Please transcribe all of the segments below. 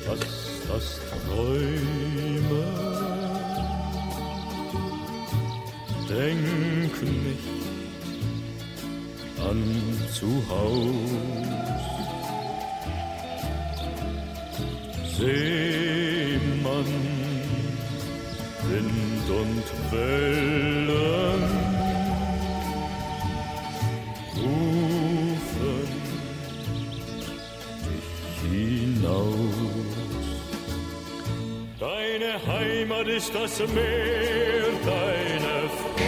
lass das Träumen. Denk nicht an zu Haus. Seemann, Wind und Wellen rufen dich hinaus. Deine Heimat ist das Meer, deine Freunde.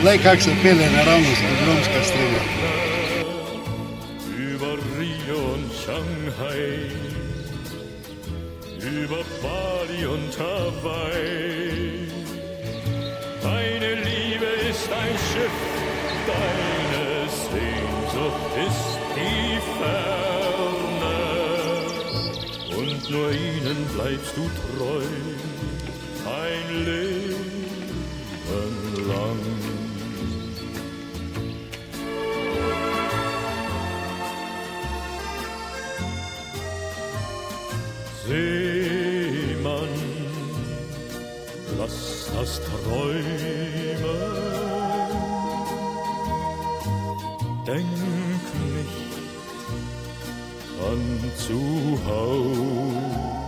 Гледай как се пеле на равност на громска струна. Über Rio und Shanghai, über Bali und Hawaii. Deine Liebe ist ein Schiff, deine Sehnsucht ist die Ferne. Und nur ihnen bleibst du treu, ein Leben lang. Seemann, lass das Träumen. Denk nicht an zu Haus.